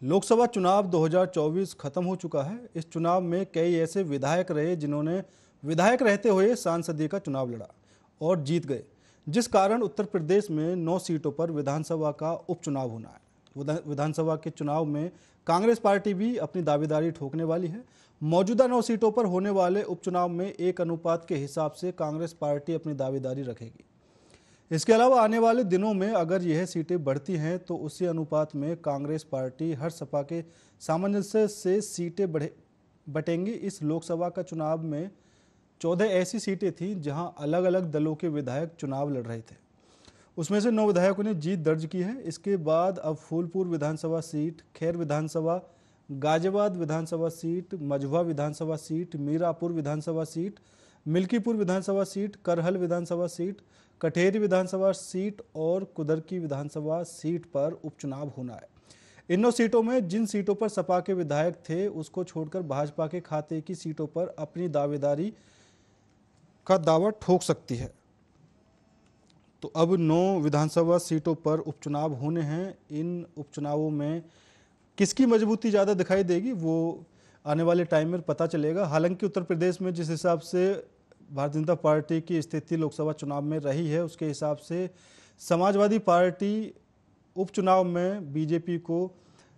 लोकसभा चुनाव 2024 खत्म हो चुका है। इस चुनाव में कई ऐसे विधायक रहे जिन्होंने विधायक रहते हुए सांसदीय का चुनाव लड़ा और जीत गए, जिस कारण उत्तर प्रदेश में 9 सीटों पर विधानसभा का उपचुनाव होना है। विधानसभा के चुनाव में कांग्रेस पार्टी भी अपनी दावेदारी ठोकने वाली है। मौजूदा 9 सीटों पर होने वाले उपचुनाव में एक अनुपात के हिसाब से कांग्रेस पार्टी अपनी दावेदारी रखेगी। इसके अलावा आने वाले दिनों में अगर यह सीटें बढ़ती हैं तो उसी अनुपात में कांग्रेस पार्टी हर सपा के सामंजस्य से सीटें बटेंगी। इस लोकसभा का चुनाव में 14 ऐसी सीटें थीं जहां अलग अलग दलों के विधायक चुनाव लड़ रहे थे। उसमें से 9 विधायकों ने जीत दर्ज की है। इसके बाद अब फूलपुर विधानसभा सीट, खैर विधानसभा, गाजियाबाद विधानसभा सीट, मझवा विधानसभा सीट, मीरापुर विधानसभा सीट, मिल्कीपुर विधानसभा सीट, करहल विधानसभा सीट, कटेरी विधानसभा सीट और कुदरकी विधानसभा सीट पर उपचुनाव होना है। इन 9 सीटों में जिन सीटों पर सपा के विधायक थे उसको छोड़कर भाजपा के खाते की सीटों पर अपनी दावेदारी का दावा ठोक सकती है। तो अब 9 विधानसभा सीटों पर उपचुनाव होने हैं। इन उपचुनावों में किसकी मजबूती ज़्यादा दिखाई देगी वो आने वाले टाइम में पता चलेगा। हालांकि उत्तर प्रदेश में जिस हिसाब से भारतीय जनता पार्टी की स्थिति लोकसभा चुनाव में रही है उसके हिसाब से समाजवादी पार्टी उपचुनाव में बीजेपी को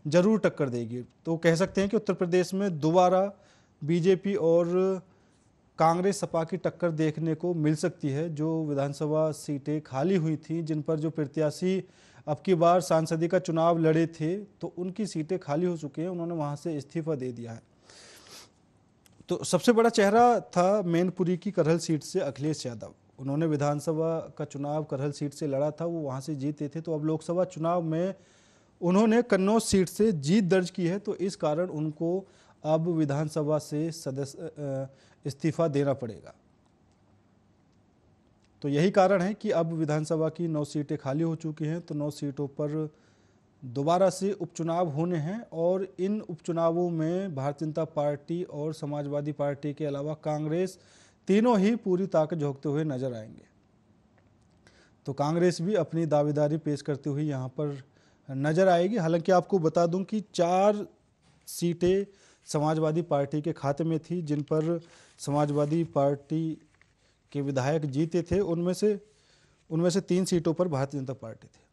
जरूर टक्कर देगी। तो कह सकते हैं कि उत्तर प्रदेश में दोबारा बीजेपी और कांग्रेस सपा की टक्कर देखने को मिल सकती है। जो विधानसभा सीटें खाली हुई थी, जिन पर जो प्रत्याशी अब की बार सांसदीय का चुनाव लड़े थे, तो उनकी सीटें खाली हो चुकी हैं, उन्होंने वहां से इस्तीफा दे दिया है। तो सबसे बड़ा चेहरा था मैनपुरी की करहल सीट से अखिलेश यादव। उन्होंने विधानसभा का चुनाव करहल सीट से लड़ा था, वो वहां से जीते थे। तो अब लोकसभा चुनाव में उन्होंने कन्नौज सीट से जीत दर्ज की है, तो इस कारण उनको अब विधानसभा से सदस्य इस्तीफा देना पड़ेगा। तो यही कारण है कि अब विधानसभा की 9 सीटें खाली हो चुकी हैं, तो 9 सीटों पर दोबारा से उपचुनाव होने हैं और इन उपचुनावों में भारतीय जनता पार्टी और समाजवादी पार्टी के अलावा कांग्रेस तीनों ही पूरी ताकत झोंकते हुए नजर आएंगे। तो कांग्रेस भी अपनी दावेदारी पेश करते हुए यहाँ पर नजर आएगी। हालांकि आपको बता दूं कि 4 सीटें समाजवादी पार्टी के खाते में थी, जिन पर समाजवादी पार्टी के विधायक जीते थे। उनमें से 3 सीटों पर भारतीय जनता पार्टी थी।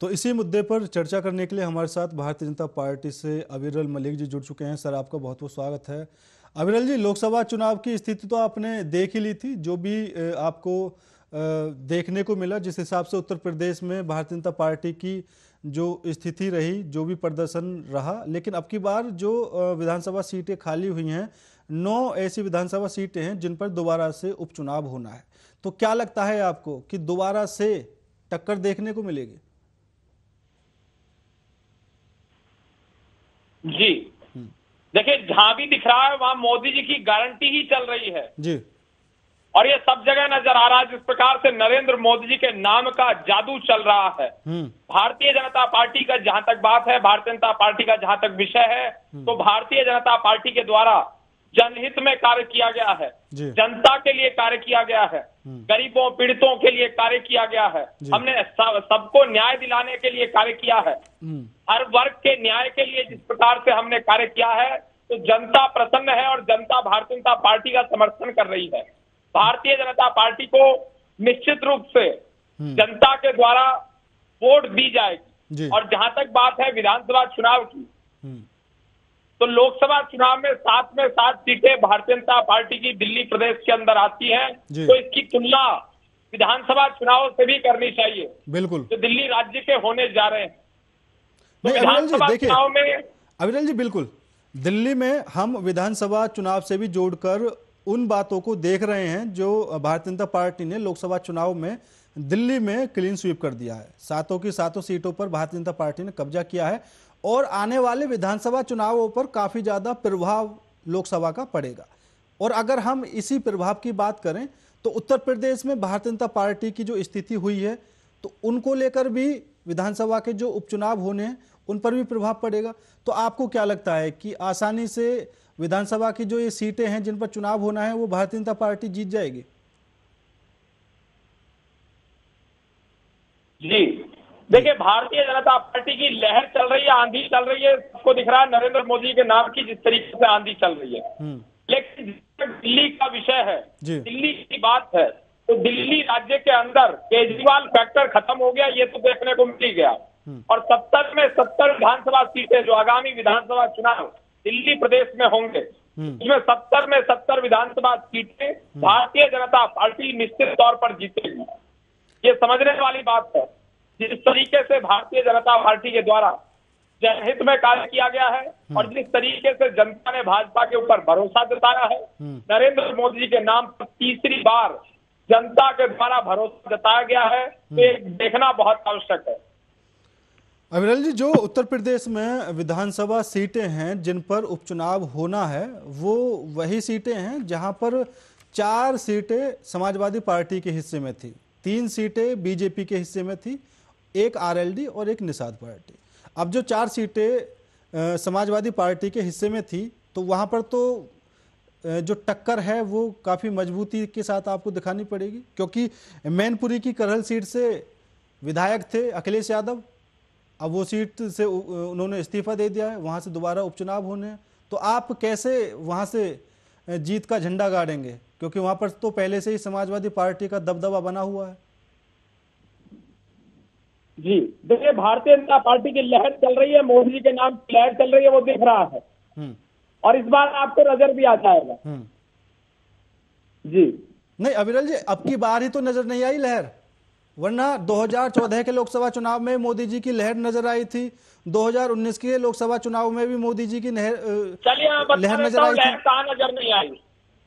तो इसी मुद्दे पर चर्चा करने के लिए हमारे साथ भारतीय जनता पार्टी से अविरल मलिक जी जुड़ चुके हैं। सर, आपका बहुत बहुत स्वागत है। अविरल जी, लोकसभा चुनाव की स्थिति तो आपने देख ही ली थी, जो भी आपको देखने को मिला, जिस हिसाब से उत्तर प्रदेश में भारतीय जनता पार्टी की जो स्थिति रही, जो भी प्रदर्शन रहा। लेकिन अब की बार जो विधानसभा सीटें खाली हुई हैं, 9 ऐसी विधानसभा सीटें हैं जिन पर दोबारा से उपचुनाव होना है। तो क्या लगता है आपको कि दोबारा से टक्कर देखने को मिलेगी? जी, देखिए, जहां भी दिख रहा है वहां मोदी जी की गारंटी ही चल रही है जी। और ये सब जगह नजर आ रहा है। जिस प्रकार से नरेंद्र मोदी जी के नाम का जादू चल रहा है, भारतीय जनता पार्टी का जहां तक बात है, भारतीय जनता पार्टी का जहां तक विषय है, तो भारतीय जनता पार्टी के द्वारा जनहित में कार्य किया गया है, जनता के लिए कार्य किया गया है, गरीबों पीड़ितों के लिए कार्य किया गया है, हमने सबको न्याय दिलाने के लिए कार्य किया है, हर वर्ग के न्याय के लिए जिस प्रकार से हमने कार्य किया है, तो जनता प्रसन्न है और जनता भारतीय जनता पार्टी का समर्थन कर रही है। भारतीय जनता पार्टी को निश्चित रूप से जनता के द्वारा वोट दी जाएगी। और जहां तक बात है विधानसभा चुनाव की, तो लोकसभा चुनाव में 7 में 7 सीटें भारतीय जनता पार्टी की दिल्ली प्रदेश के अंदर आती हैं, तो इसकी तुलना विधानसभा चुनाव से भी करनी चाहिए, बिल्कुल, जो दिल्ली राज्य के होने जा रहे हैं। तो विधानसभा चुनाव में अविरल जी, बिल्कुल, दिल्ली में हम विधानसभा चुनाव से भी जोड़कर उन बातों को देख रहे हैं जो भारतीय जनता पार्टी ने लोकसभा चुनाव में दिल्ली में क्लीन स्वीप कर दिया है। 7 की 7 सीटों पर भारतीय जनता पार्टी ने कब्जा किया है और आने वाले विधानसभा चुनावों पर काफी ज्यादा प्रभाव लोकसभा का पड़ेगा। और अगर हम इसी प्रभाव की बात करें तो उत्तर प्रदेश में भारतीय जनता पार्टी की जो स्थिति हुई है, तो उनको लेकर भी विधानसभा के जो उपचुनाव होने हैं उन पर भी प्रभाव पड़ेगा। तो आपको क्या लगता है कि आसानी से विधानसभा की जो ये सीटें हैं जिन पर चुनाव होना है वो भारतीय जनता पार्टी जीत जाएगी? जी देखिए, भारतीय जनता पार्टी की लहर चल रही है, आंधी चल रही है, सबको दिख रहा है नरेंद्र मोदी के नाम की जिस तरीके से आंधी चल रही है। लेकिन जिस दिल्ली का विषय है, दिल्ली की बात है, तो दिल्ली राज्य के अंदर केजरीवाल फैक्टर खत्म हो गया, ये तो देखने को मिल ही गया। और 70 में 70 विधानसभा सीटें जो आगामी विधानसभा चुनाव दिल्ली प्रदेश में होंगे, इसमें 70 में 70 विधानसभा सीटें भारतीय जनता पार्टी निश्चित तौर पर जीतेगी। ये समझने वाली बात है। जिस तरीके से भारतीय जनता पार्टी के द्वारा जनहित में कार्य किया गया है और जिस तरीके से जनता ने भाजपा के ऊपर भरोसा जताया है, नरेंद्र मोदी जी के नाम पर तीसरी बार जनता के द्वारा भरोसा जताया गया है, तो ये देखना बहुत आवश्यक है। अविरल जी, जो उत्तर प्रदेश में विधानसभा सीटें हैं जिन पर उपचुनाव होना है, वो वही सीटें हैं जहां पर 4 सीटें समाजवादी पार्टी के हिस्से में थी, 3 सीटें बीजेपी के हिस्से में थी, 1 आरएलडी और 1 निषाद पार्टी। अब जो 4 सीटें समाजवादी पार्टी के हिस्से में थी, तो वहां पर तो जो टक्कर है वो काफ़ी मजबूती के साथ आपको दिखानी पड़ेगी, क्योंकि मैनपुरी की करहल सीट से विधायक थे अखिलेश यादव, अब वो सीट से उन्होंने इस्तीफा दे दिया है, वहाँ से दोबारा उपचुनाव होने हैं। तो आप कैसे वहाँ से जीत का झंडा गाड़ेंगे, क्योंकि वहाँ पर तो पहले से ही समाजवादी पार्टी का दबदबा बना हुआ है। जी देखिए, भारतीय जनता पार्टी की लहर चल रही है, मोदी जी के नाम की लहर चल रही है, वो दिख रहा है और इस बार आपको नजर भी आ जाएगा। जी नहीं अविरल जी, अब की बार ही तो नजर नहीं आई लहर, वरना 2014 के लोकसभा चुनाव में मोदी जी की लहर नजर आई थी, 2019 के लोकसभा चुनाव में भी मोदी जी की लहर नजर आई थी। कहाँ नजर नहीं आई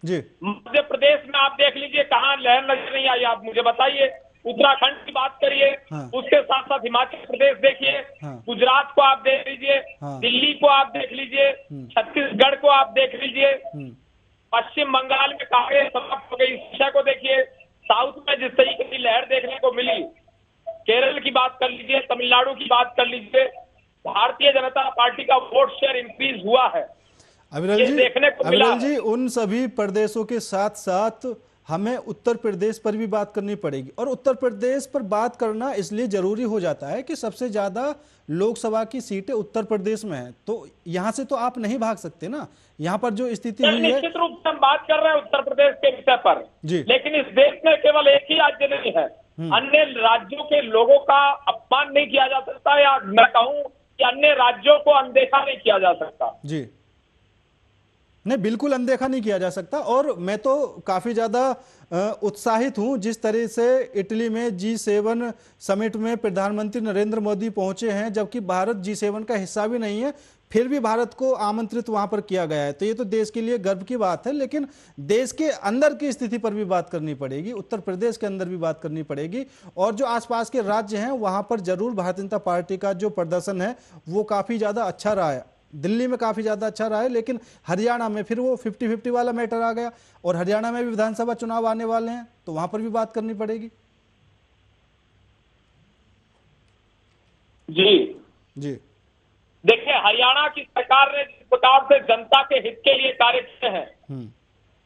जी? मध्य प्रदेश में आप देख लीजिए, कहाँ लहर नजर नहीं आई, आप मुझे बताइए। उत्तराखंड की बात करिए, उसके साथ साथ हिमाचल प्रदेश देखिए, गुजरात को आप देख लीजिए, दिल्ली को आप देख लीजिए, छत्तीसगढ़ को आप देख लीजिए, पश्चिम बंगाल में कांग्रेस समाप्त हो गई, शिक्षा को देखिए, साउथ में जिस तरीके की लहर देखने को मिली, केरल की बात कर लीजिए, तमिलनाडु की बात कर लीजिए, भारतीय जनता पार्टी का वोट शेयर इंक्रीज हुआ है। अविरल जी, उन सभी प्रदेशों के साथ साथ हमें उत्तर प्रदेश पर भी बात करनी पड़ेगी, और उत्तर प्रदेश पर बात करना इसलिए जरूरी हो जाता है कि सबसे ज्यादा लोकसभा की सीटें उत्तर प्रदेश में हैं, तो यहाँ से तो आप नहीं भाग सकते ना। यहाँ पर जो स्थिति हुई है, निश्चित रूप से हम बात कर रहे हैं उत्तर प्रदेश के विषय पर जी, लेकिन इस देश में केवल एक ही राज्य नहीं है, अन्य राज्यों के लोगों का अपमान नहीं किया जा सकता, या मैं कहूँ कि अन्य राज्यों को अनदेखा नहीं किया जा सकता। जी नहीं, बिल्कुल अनदेखा नहीं किया जा सकता। और मैं तो काफ़ी ज़्यादा उत्साहित हूं जिस तरह से इटली में G7 समिट में प्रधानमंत्री नरेंद्र मोदी पहुंचे हैं, जबकि भारत G7 का हिस्सा भी नहीं है, फिर भी भारत को आमंत्रित वहां पर किया गया है। तो ये तो देश के लिए गर्व की बात है, लेकिन देश के अंदर की स्थिति पर भी बात करनी पड़ेगी, उत्तर प्रदेश के अंदर भी बात करनी पड़ेगी, और जो आसपास के राज्य हैं वहां पर जरूर भारतीय जनता पार्टी का जो प्रदर्शन है वो काफ़ी ज़्यादा अच्छा रहा है। दिल्ली में काफी ज्यादा अच्छा रहा है, लेकिन हरियाणा में फिर वो 50-50 वाला मैटर आ गया, और हरियाणा में भी विधानसभा चुनाव आने वाले हैं, तो वहां पर भी बात करनी पड़ेगी। जी जी देखिए, हरियाणा की सरकार ने जिस प्रकार से जनता के हित के लिए कार्य किए हैं,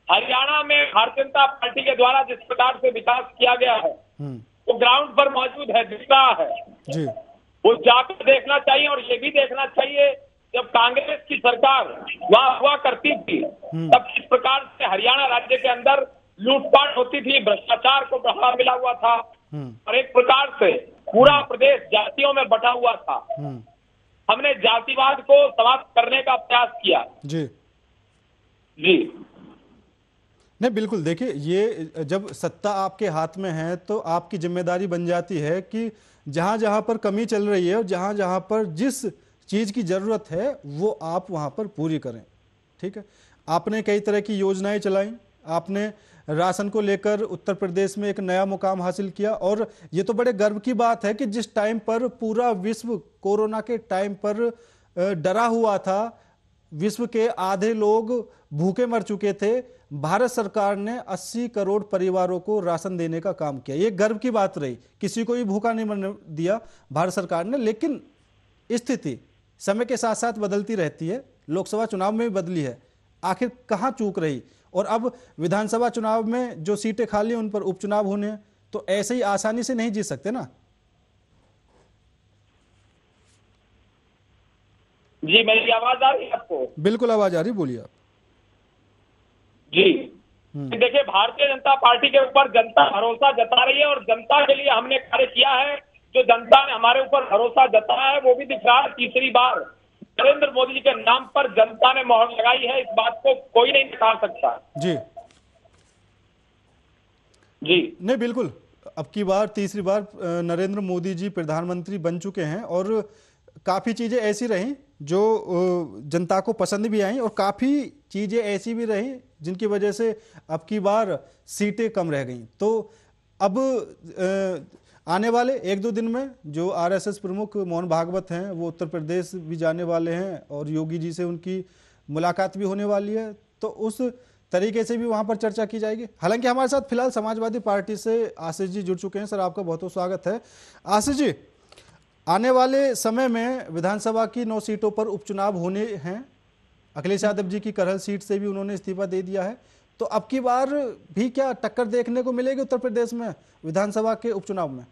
हरियाणा में भारतीय जनता पार्टी के द्वारा जिस प्रकार से विकास किया गया है वो ग्राउंड पर मौजूद है, दिख रहा है जी, वो जाकर देखना चाहिए। और ये भी देखना चाहिए, जब कांग्रेस की सरकार वहां हुआ करती थी तब किस प्रकार से हरियाणा राज्य के अंदर लूटपाट होती थी, भ्रष्टाचार को बढ़ावा मिला हुआ था, और एक प्रकार से पूरा प्रदेश जातियों में बटा हुआ था। हमने जातिवाद को समाप्त करने का प्रयास किया। जी जी नहीं, बिल्कुल। देखिए, ये जब सत्ता आपके हाथ में है तो आपकी जिम्मेदारी बन जाती है कि जहां जहां पर कमी चल रही है और जहां जहां पर जिस चीज की जरूरत है वो आप वहां पर पूरी करें। ठीक है, आपने कई तरह की योजनाएं चलाई, आपने राशन को लेकर उत्तर प्रदेश में एक नया मुकाम हासिल किया, और ये तो बड़े गर्व की बात है कि जिस टाइम पर पूरा विश्व कोरोना के टाइम पर डरा हुआ था, विश्व के आधे लोग भूखे मर चुके थे, भारत सरकार ने 80 करोड़ परिवारों को राशन देने का काम किया। ये गर्व की बात रही, किसी को भी भूखा नहीं मरने दिया भारत सरकार ने। लेकिन स्थिति समय के साथ साथ बदलती रहती है, लोकसभा चुनाव में भी बदली है, आखिर कहां चूक रही। और अब विधानसभा चुनाव में जो सीटें खाली उन पर उपचुनाव होने हैं, तो ऐसे ही आसानी से नहीं जीत सकते ना। जी, मेरी आवाज आ रही है आपको? बिल्कुल आवाज आ रही, बोलिए आप। जी, देखिए, भारतीय जनता पार्टी के ऊपर जनता भरोसा जता रही है और जनता के लिए हमने कार्य किया है। जो जनता ने हमारे ऊपर भरोसा जताया है वो भी दिख रहा है। तीसरी बार नरेंद्र मोदी जी के नाम पर जनता ने मोहर लगाई है, इस बात को कोई नहीं निकाल सकता। जी जी नहीं, बिल्कुल। अब की बार तीसरी बार नरेंद्र मोदी जी प्रधानमंत्री बन चुके हैं और काफ़ी चीज़ें ऐसी रहीं जो जनता को पसंद भी आई और काफ़ी चीज़ें ऐसी भी रहीं जिनकी वजह से अब की बार सीटें कम रह गईं। तो अब आने वाले एक दो दिन में जो आरएसएस प्रमुख मोहन भागवत हैं वो उत्तर प्रदेश भी जाने वाले हैं और योगी जी से उनकी मुलाकात भी होने वाली है, तो उस तरीके से भी वहां पर चर्चा की जाएगी। हालांकि हमारे साथ फिलहाल समाजवादी पार्टी से आशीष जी जुड़ चुके हैं। सर, आपका बहुत बहुत स्वागत है। आशीष जी, आने वाले समय में विधानसभा की 9 सीटों पर उपचुनाव होने हैं। अखिलेश यादव जी की करहल सीट से भी उन्होंने इस्तीफा दे दिया है, तो अब की बार भी क्या टक्कर देखने को मिलेगी उत्तर प्रदेश में विधानसभा के उपचुनाव में?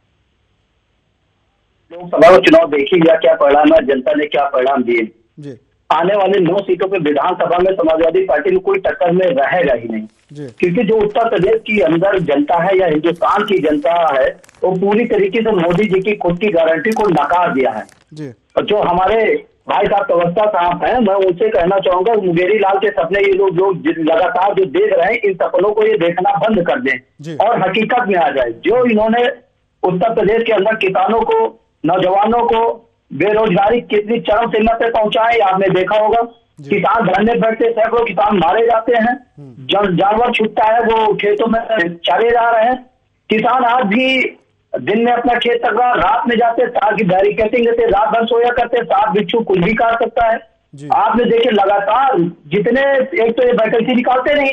लोकसभा चुनाव देखिए क्या परिणाम है, जनता ने क्या परिणाम दिए। जी आने वाले 9 सीटों पे विधानसभा में समाजवादी पार्टी को कोई टक्कर में रहेगा ही नहीं, क्योंकि जो उत्तर प्रदेश की अंदर जनता है या हिंदुस्तान की जनता है वो पूरी तरीके से मोदी जी की खुद की गारंटी को नकार दिया है। जी और जो हमारे भाई साहब प्रवक्ता साहब हैं, मैं उनसे कहना चाहूंगा, मुंगेरी लाल के सपने ये लोग लगातार जो देख रहे हैं, इन सपनों को ये देखना बंद कर दें और हकीकत में आ जाए। जो इन्होंने उत्तर प्रदेश के अंदर किसानों को, नौजवानों को, बेरोजगारी कितनी चरम सीमा पे पहुंचाए आपने देखा होगा। किसान धरने बैठते, सैकड़ों किसान मारे जाते हैं, जानवर छूटता है, वो खेतों में चरे जा रहे हैं। किसान आज भी दिन में अपना खेत तक रात में जाते, तार की बैरिकेडिंग लेते, रात भर सोया करते, साथ बिच्छू कुछ भी काट सकता है। आपने देखे लगातार जितने, एक तो ये वैकेंसी निकालते नहीं,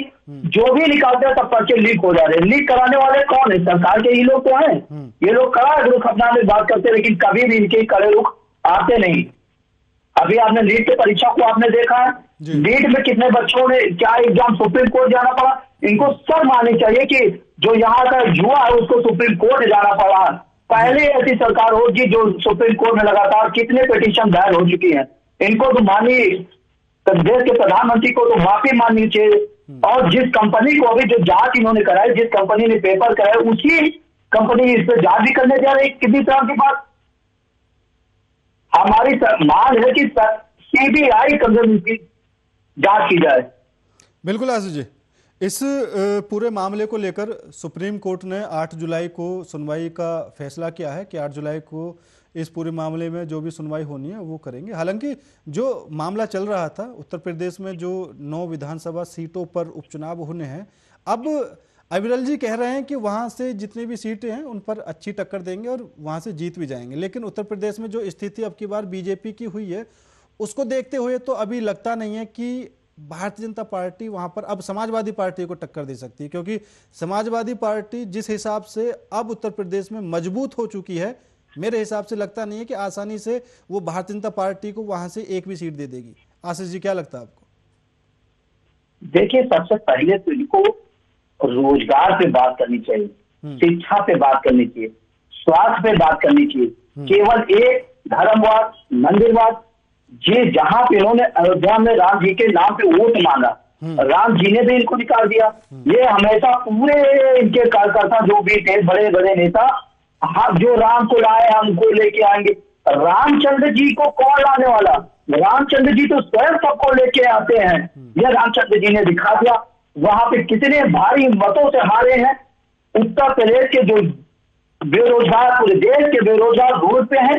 जो भी निकालते हैं सब पर्चे लीक हो जा रहे हैं। लीक कराने वाले कौन है? सरकार के ही लोग तो हैं। ये लोग कड़ा रुख अपनाने की बात करते हैं, लेकिन कभी भी इनके कड़े रुख आते नहीं। अभी आपने नीट की परीक्षा को आपने देखा है, नीट में कितने बच्चों ने क्या एग्जाम सुप्रीम कोर्ट जाना पड़ा। इनको शर्म आनी चाहिए कि जो यहाँ का युवा है उसको सुप्रीम कोर्ट जाना पड़ा। पहले ऐसी सरकार होगी जो सुप्रीम कोर्ट में लगातार कितने पिटीशन दायर हो चुकी है। इनको तो मानिए, देश के प्रधानमंत्री को तो माफी माननी चाहिए। और जिस कंपनी को अभी जो जांच इन्होंने कराई, जिस कंपनी ने पेपर कराए, उसी कंपनी इस पर जांच भी करने जा रही। कितनी तरह की बात। हमारी मांग है कि सीबीआई की जांच की जाए। बिल्कुल आशीष जी, इस पूरे मामले को लेकर सुप्रीम कोर्ट ने 8 जुलाई को सुनवाई का फैसला किया है कि 8 जुलाई को इस पूरे मामले में जो भी सुनवाई होनी है वो करेंगे। हालांकि जो मामला चल रहा था उत्तर प्रदेश में, जो 9 विधानसभा सीटों पर उपचुनाव होने हैं, अब अविरल जी कह रहे हैं कि वहां से जितनी भी सीटें हैं उन पर अच्छी टक्कर देंगे और वहां से जीत भी जाएंगे। लेकिन उत्तर प्रदेश में जो स्थिति अब की बार बीजेपी की हुई है उसको देखते हुए तो अभी लगता नहीं है कि भारतीय जनता पार्टी वहां पर अब समाजवादी पार्टी को टक्कर दे सकती है, क्योंकि समाजवादी पार्टी जिस हिसाब से अब उत्तर प्रदेश में मजबूत हो चुकी है, मेरे हिसाब से लगता नहीं है कि आसानी से वो भारतीय जनता पार्टी को वहां से एक भी सीट दे देगी। आशीष जी, क्या लगता है आपको? देखिए, सबसे पहले तो इनको रोजगार पे बात करनी चाहिए, शिक्षा पे बात करनी चाहिए, स्वास्थ्य पे बात करनी चाहिए। केवल एक धर्मवाद, मंदिरवाद, ये जहां पे इन्होंने अयोध्या में राम जी के नाम पे वोट मांगा, राम जी ने भी इनको निकाल दिया। ये हमेशा पूरे इनके कार्यकर्ता जो भी थे, बड़े बड़े नेता, जो राम को लाए हमको लेके आएंगे। रामचंद्र जी को कौन लाने वाला? रामचंद्र जी तो स्वयं सबको लेके आते हैं। यह रामचंद्र जी ने दिखा दिया। वहां पे कितने भारी मतों से हारे हैं। उत्तर प्रदेश के जो बेरोजगार, पूरे देश के बेरोजगार रोड पे हैं।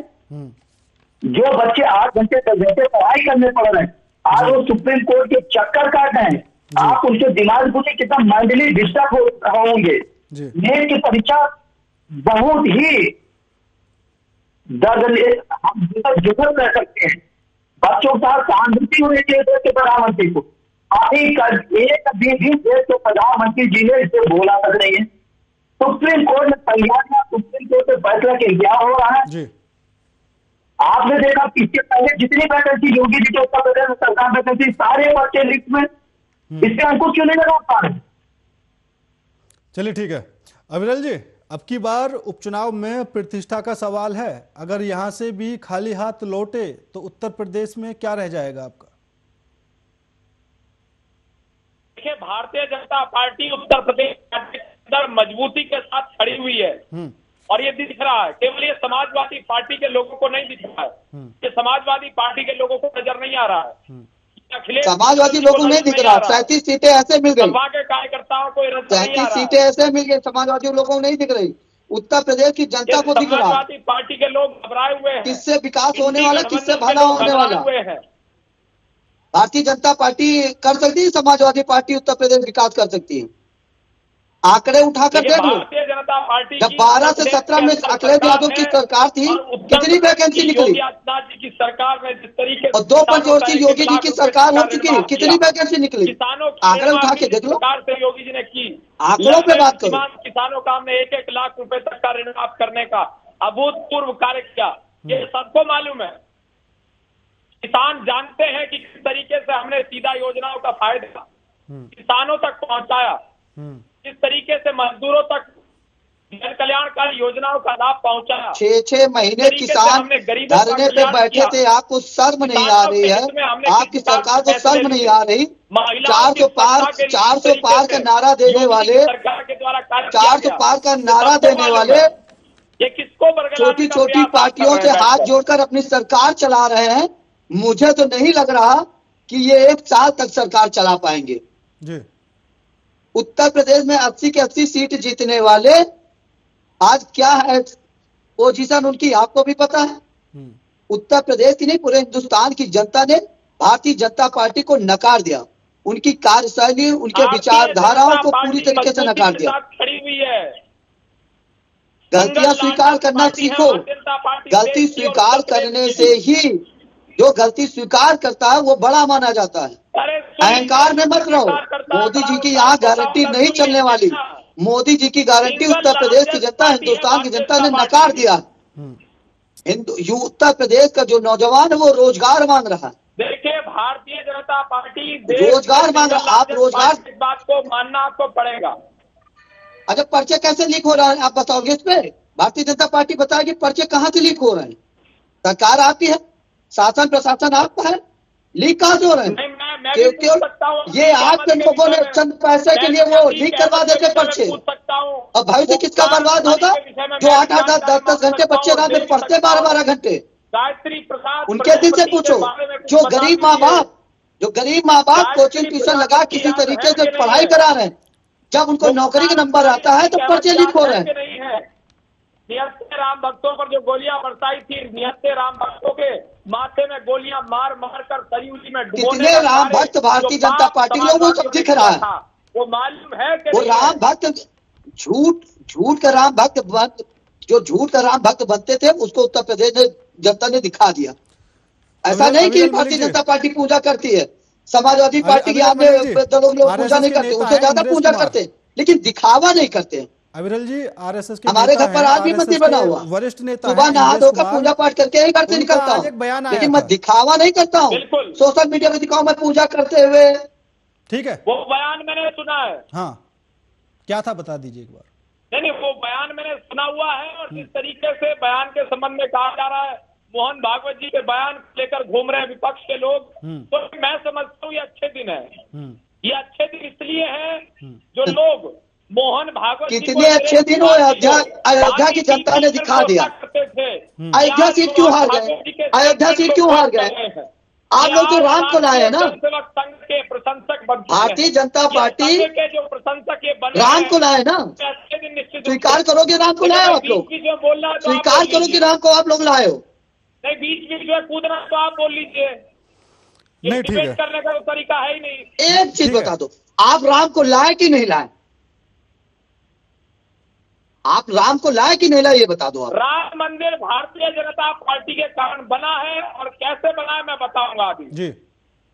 जो बच्चे 8 घंटे 10 घंटे पढ़ाई करने पड़ रहे हैं, आज वो सुप्रीम कोर्ट के चक्कर काट रहे हैं। आप उनके दिमाग पूछे कितना मेंटली डिस्टर्ब होंगे। नीट की परीक्षा बहुत ही दर्द, हम जुगत कर सकते हैं। बच्चों के साथ सहानुभूति होनी चाहिए देश के प्रधानमंत्री को। अभी एक भी देश के प्रधानमंत्री जी ने इसे बोला तक नहीं है। सुप्रीम कोर्ट में तैयारियां, सुप्रीम कोर्ट में फैसला के इंतजार हो रहा है। आपने देखा इसके पहले जितनी वैकेंसी योगी जी के उत्तर प्रदेश में सरकार वैकेंसी, सारे बच्चे लिस्ट में, इससे अंकुश क्यों नहीं लगा पा रहे? चलिए ठीक है। अविरल जी, अब की बार उपचुनाव में प्रतिष्ठा का सवाल है। अगर यहां से भी खाली हाथ लौटे तो उत्तर प्रदेश में क्या रह जाएगा आपका? देखिए, भारतीय जनता पार्टी उत्तर प्रदेश के अंदर मजबूती के साथ खड़ी हुई है और ये दिख रहा है। केवल ये समाजवादी पार्टी के लोगों को नहीं दिख रहा है, ये समाजवादी पार्टी के लोगों को नजर नहीं आ रहा है। समाजवादी लोगों को नहीं दिख रहा। 37 सीटें ऐसे मिल गई, के कार्यकर्ताओं को 37 सीटें ऐसे मिल गई, समाजवादी लोगों को नहीं दिख रही। उत्तर प्रदेश की जनता को दिख रहा। समाजवादी पार्टी के लोग घबराए हुए हैं। किससे विकास होने वाला, किससे भला होने वाला? भारतीय जनता पार्टी कर सकती है, समाजवादी पार्टी उत्तर प्रदेश विकास कर सकती है। आंकड़े उठाकर देख लो, भारतीय जनता पार्टी जब 12 से 17 में अखिलेश यादव की सरकार थी, कितनी वैकेंसी निकली? योगी आदित्यनाथ जी की सरकार में जिस तरीके और 2 पंचवर्षीय योगी जी की सरकार हो चुकी है, कितनी वैकेंसी निकली? आंकड़े उठा के देख लो। सरकार से योगी जी ने की, आंकड़ों पे बात करो। किसानों का हमने 1-1 लाख रुपए तक का ऋण माफ करने का अभूतपूर्व कार्य किया, ये सबको मालूम है। किसान जानते हैं कि किस तरीके से हमने सीधा योजनाओं का फायदा किसानों तक पहुंचाया, किस तरीके से मजदूरों तक जन कल्याणकारी योजनाओं का लाभ पहुंचाया। 6-6 महीने किसान धरने पे बैठे थे, आपको शर्म नहीं आ रही है? आपकी सरकार को शर्म नहीं आ रही? 400 पार का नारा देने वाले, 400 पार का नारा देने वाले ये किसको छोटी छोटी पार्टियों से हाथ जोड़कर अपनी सरकार चला रहे हैं। मुझे तो नहीं लग रहा कि ये 1 साल तक सरकार चला पाएंगे। उत्तर प्रदेश में 80 के 80 सीट जीतने वाले आज क्या है पोजीशन उनकी, आपको भी पता है। उत्तर प्रदेश की नहीं, पूरे हिंदुस्तान की जनता ने भारतीय जनता पार्टी को नकार दिया। उनकी कार्यशैली, उनके विचारधाराओं को पूरी तरीके से नकार दिया। खड़ी हुई है। गलतियां स्वीकार करना सीखो। गलती स्वीकार करने से ही जो गलती स्वीकार करता है वो बड़ा माना जाता है। अहंकार में मत रहो। मोदी जी की यहाँ गारंटी नहीं चलने वाली। मोदी जी की गारंटी उत्तर प्रदेश की जनता, हिंदुस्तान की जनता ने नकार दिया। उत्तर प्रदेश का जो नौजवान है वो रोजगार मांग रहा है। देखिए, भारतीय जनता पार्टी रोजगार मांग रहा है। आप रोजगार, इस बात को मानना आपको पड़ेगा। अच्छा, पर्चे कैसे लीक हो रहा है आप बताओगे? इस पे भारतीय जनता पार्टी बताएगी पर्चे कहाँ से लीक हो रहे हैं? सरकार आपकी है, शासन प्रशासन आपका है, लीक कहाँ से हो रहे हैं? क्यों ये आपके लोगों ने चंद पैसे के लिए वो लीक करवा देते पर्चे। और भविष्य किसका बर्बाद होगा? जो 8-8, 10-10 घंटे बच्चे रात में पढ़ते, 12-12 घंटे। गायत्री प्रसाद उनके दिल से पूछो। जो गरीब माँ बाप कोचिंग ट्यूशन लगा किसी तरीके से पढ़ाई करा रहे हैं, जब उनको नौकरी का नंबर आता है तो पर्चे लीक हो रहे हैं। निहत्थे राम भक्तों पर जो गोलियां बरसाई थी, निहत्थे राम भक्तों के माथे में गोलियां मार मार कर सरयू जी में डुबोने, कितने राम भक्त भारतीय जनता पार्टी लोगों को सब दिख रहा है। वो मालूम है कि वो राम भक्त झूठ का राम भक्त, जो झूठ का राम भक्त बनते थे उसको उत्तर प्रदेश ने जनता ने दिखा दिया। ऐसा नहीं कि भारतीय जनता पार्टी पूजा करती है, समाजवादी पार्टी के आगे लोग पूजा नहीं करते, उससे ज्यादा पूजा करते हैं, लेकिन दिखावा नहीं करते। अविरल जी, आरएसएस के हमारे घर पर आज भी मंदिर बना हुआ, वरिष्ठ नेता सुबह नहा धोकर पूजा पाठ करके ही घर से निकलता हूँ, लेकिन मैं दिखावा नहीं करता हूँ। सोशल मीडिया में दिखाऊं मैं पूजा करते हुए। ठीक है, वो बयान मैंने सुना है। हाँ, क्या था बता दीजिए एक बार। नहीं, वो बयान मैंने सुना हुआ है और जिस तरीके से बयान के संबंध में कहा जा रहा है, मोहन भागवत जी के बयान लेकर घूम रहे हैं विपक्ष के लोग, तो मैं समझता हूँ ये अच्छे दिन है। ये अच्छे दिन इसलिए है जो लोग मोहन भागवत कितने अच्छे दिन हो। अयोध्या की जनता ने दिखा दिया। अयोध्या सीट क्यों हार गए? अयोध्या सीट क्यों हार गए? आप लोग तो राम को लाए ना। संघ के प्रशंसक भारतीय जनता पार्टी के जो प्रशंसक ये बने राम को लाए ना। अच्छे दिन निश्चित स्वीकार करोगे राम को लाए आप लोग? स्वीकार करो कि राम को आप लोग लाए हो? नहीं, बीच बीच में कूदना तो आप बोल लीजिए। नहीं, ठीक है, करने का तो तरीका है ही नहीं। एक चीज बता दो, आप राम को लाए कि नहीं लाए? आप राम को लाए कि नहीं लाए ये बता दो आप। राम मंदिर भारतीय जनता पार्टी के कारण बना है और कैसे बना है मैं बताऊंगा अभी जी।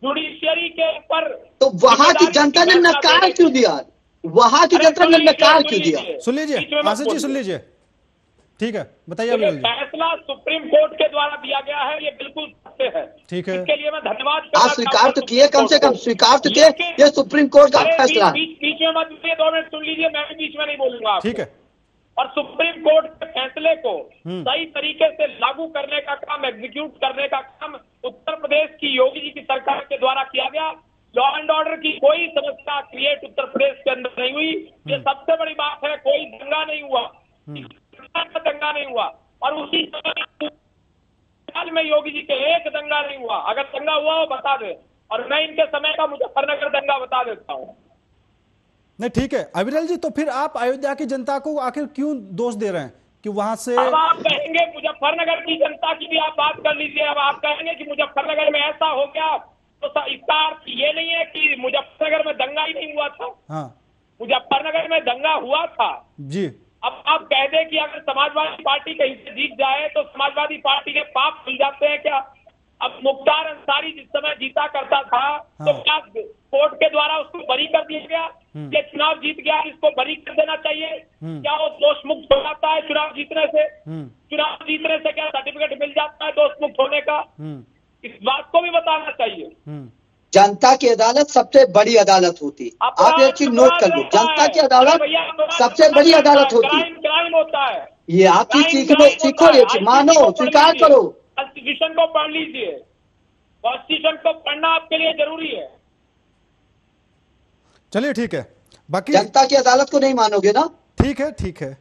जुडिशियरी के ऊपर तो वहां की जनता ने नकार क्यों दिया? वहां की जनता ने नकार क्यों दिया? सुन लीजिए आशीष जी, सुन लीजिए। ठीक है, बताइए। फैसला सुप्रीम कोर्ट के द्वारा दिया गया है, ये बिल्कुल सत्य है। ठीक है, इसके लिए मैं धन्यवाद। आप स्वीकार तो किए, कम से कम स्वीकार तो किए, ये सुप्रीम कोर्ट का फैसला। बीच में मत बोलिए, 2 मिनट सुन लीजिए, मैं भी बीच में नहीं बोलूंगा। ठीक है, और सुप्रीम कोर्ट के फैसले को सही तरीके से लागू करने का काम, एग्जीक्यूट करने का काम उत्तर प्रदेश की योगी जी की सरकार के द्वारा किया गया। लॉ एंड ऑर्डर की कोई समस्या क्रिएट उत्तर प्रदेश के अंदर नहीं हुई। ये सबसे बड़ी बात है। कोई दंगा नहीं हुआ, दंगा नहीं हुआ। और उसी साल में योगी जी के एक दंगा नहीं हुआ। अगर दंगा हुआ हो बता दे, और मैं इनके समय का मुजफ्फरनगर दंगा बता देता हूँ। नहीं ठीक है अविरल जी, तो फिर आप अयोध्या की जनता को आखिर क्यों दोष दे रहे हैं कि वहां से? अब आप कहेंगे मुजफ्फरनगर की जनता की भी आप बात कर लीजिए। अब आप कहेंगे कि मुजफ्फरनगर में ऐसा हो गया, तो इसका अर्थ ये नहीं है कि मुजफ्फरनगर में दंगा ही नहीं हुआ था। हाँ, मुजफ्फरनगर में दंगा हुआ था जी। अब आप कह दें कि अगर समाजवादी पार्टी कहीं से जीत जाए तो समाजवादी पार्टी के पाप खुल जाते हैं क्या? अब मुख्तार अंसारी जिस समय जीता करता था तो क्या कोर्ट के द्वारा उसको बरी कर दिया गया? ये चुनाव जीत गया, इसको बरी कर देना चाहिए? क्या वो दोष मुक्त हो जाता है चुनाव जीतने से? चुनाव जीतने से क्या सर्टिफिकेट मिल जाता है दोष मुक्त होने का? इस बात को भी बताना चाहिए। जनता की अदालत सबसे बड़ी अदालत होती। आप एक चीज नोट कर लो, जनता की अदालत सबसे बड़ी अदालत होती। क्राइम होता है ये आप चीज सीखो, ये मानो, स्वीकार करो। कॉन्स्टिट्यूशन को पढ़ लीजिए। कॉन्स्टिट्यूशन को पढ़ना आपके लिए जरूरी है। चलिए ठीक है। बाकी जनता की अदालत को नहीं मानोगे ना? ठीक है, ठीक है।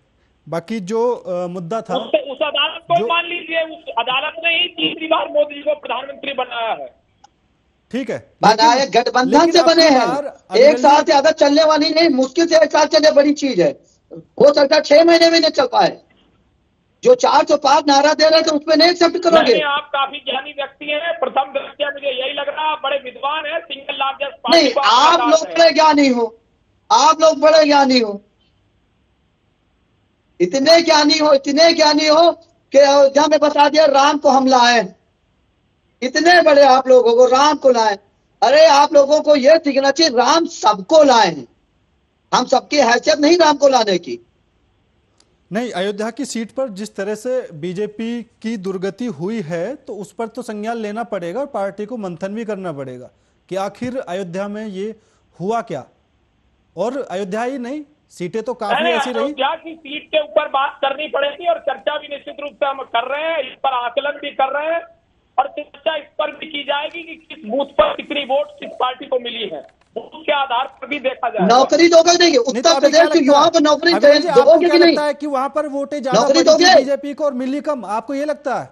बाकी जो मुद्दा था उस अदालत को मान लीजिए। उस अदालत ने ही तीसरी बार मोदी जी को प्रधानमंत्री बनाया है। ठीक है, बनाए गठबंधन से बने हैं। एक साल से ज्यादा चलने वाली नहीं, मुश्किल से एक साल चलने बड़ी चीज है। हो सकता है 6 महीने में नहीं चल पाए। जो 405 नारा दे रहे थे उसमें नहीं एक्सेप्ट करोगे? आप काफी ज्ञानी व्यक्ति हैं। प्रथम दृष्टया मुझे यही लग रहा है, बड़े विद्वान है। Single largest party. नहीं, आप लोग बड़े ज्ञानी हो, आप लोग बड़े ज्ञानी हो, इतने ज्ञानी हो कि अयोध्या में बता दिया राम को हम लाए। इतने बड़े आप लोगों को राम को लाए। अरे आप लोगों को यह सीखना चाहिए, राम सबको लाए हैं। हम सबकी हैसियत नहीं राम को लाने की। नहीं, अयोध्या की सीट पर जिस तरह से बीजेपी की दुर्गति हुई है तो उस पर तो संज्ञान लेना पड़ेगा और पार्टी को मंथन भी करना पड़ेगा कि आखिर अयोध्या में ये हुआ क्या। और अयोध्या ही नहीं, सीटें तो काफी ऐसी रही। अयोध्या की सीट के ऊपर बात करनी पड़ेगी और चर्चा भी निश्चित रूप से हम कर रहे हैं। इस पर आकलन भी कर रहे हैं और चर्चा इस पर भी की जाएगी कि किस बूथ पर कितनी वोट किस पार्टी को मिली है। उसके आधार पर भी देखा जाए। नौकरी दोगे नहीं? उत्तर प्रदेश के युवाओं को नौकरी दोगे कि नहीं? लगता है कि वहां पर वोटें ज्यादा पड़ी बीजेपी को और मिली कम? आपको ये लगता है?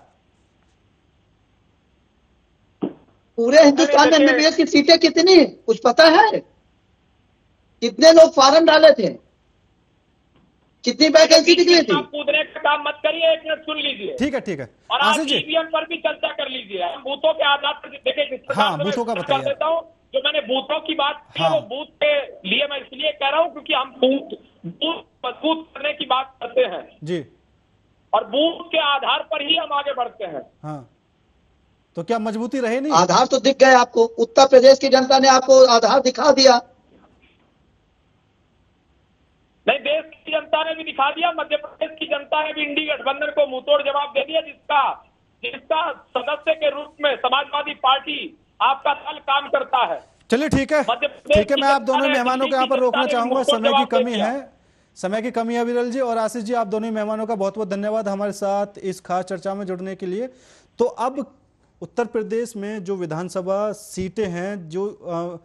पूरे हिंदुस्तान में एमबीबीएस की सीटें कितनी है कुछ पता है? कितने लोग फॉर्म डाले थे? कितनी वैकेंसी निकली थी? कूदने का काम मत करिए, एक मिनट सुन लीजिए। ठीक है, ठीक है। और आज ईवीएम पर भी चर्चा कर लीजिए। हम बूथों के आधार पर देखिए। हाँ, बूथों का बताइए। देता हूँ जो मैंने बूथों की बात की वो बूथ के लिए मैं इसलिए कह रहा हूँ क्योंकि हम बूथ मजबूत करने की बात करते हैं जी, और बूथ के आधार पर ही हम आगे बढ़ते हैं। हाँ, तो क्या मजबूती रहे नहीं? आधार तो दिख गए आपको। उत्तर प्रदेश की जनता ने आपको आधार दिखा दिया। नहीं, देश की जनता ने भी दिखा दिया। मध्य प्रदेश की जनता ने भी इंडी गठबंधन को मुंहतोड़ जवाब दे दिया, जिसका सदस्य के रूप में समाजवादी पार्टी आपका दल काम करता है। चलिए ठीक है, ठीक है। मैं आप दोनों मेहमानों को यहाँ पर रोकना चाहूंगा, समय की कमी है। समय की कमी है विरल जी और आशीष जी, आप दोनों मेहमानों का बहुत बहुत धन्यवाद हमारे साथ इस खास चर्चा में जुड़ने के लिए। तो अब उत्तर प्रदेश में जो विधानसभा सीटें हैं, जो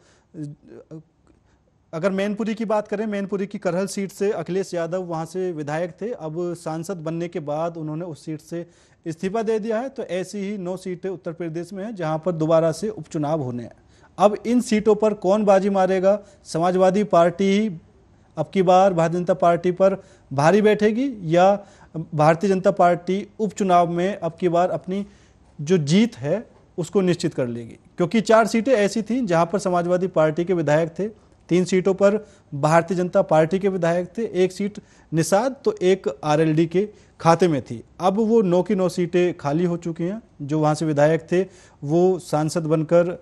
अगर मैनपुरी की बात करें, मैनपुरी की करहल सीट से अखिलेश यादव वहां से विधायक थे। अब सांसद बनने के बाद उन्होंने उस सीट से इस्तीफा दे दिया है। तो ऐसी ही 9 सीटें उत्तर प्रदेश में हैं जहां पर दोबारा से उपचुनाव होने हैं। अब इन सीटों पर कौन बाजी मारेगा? समाजवादी पार्टी ही अब की बार भारतीय जनता पार्टी पर भारी बैठेगी या भारतीय जनता पार्टी उपचुनाव में अब की बार अपनी जो जीत है उसको निश्चित कर लेगी? क्योंकि 4 सीटें ऐसी थीं जहां पर समाजवादी पार्टी के विधायक थे, 3 सीटों पर भारतीय जनता पार्टी के विधायक थे, 1 सीट निषाद तो 1 आरएलडी के खाते में थी। अब वो 9 की 9 सीटें खाली हो चुकी हैं। जो वहाँ से विधायक थे वो सांसद बनकर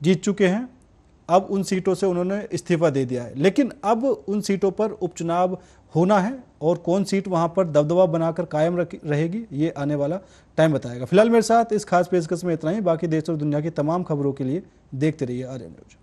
जीत चुके हैं। अब उन सीटों से उन्होंने इस्तीफा दे दिया है। लेकिन अब उन सीटों पर उपचुनाव होना है और कौन सीट वहाँ पर दबदबा बनाकर कायम रहेगी ये आने वाला टाइम बताएगा। फिलहाल मेरे साथ इस खास पेशकश में इतना ही। बाकी देश और दुनिया की तमाम खबरों के लिए देखते रहिए आर्यन न्यूज।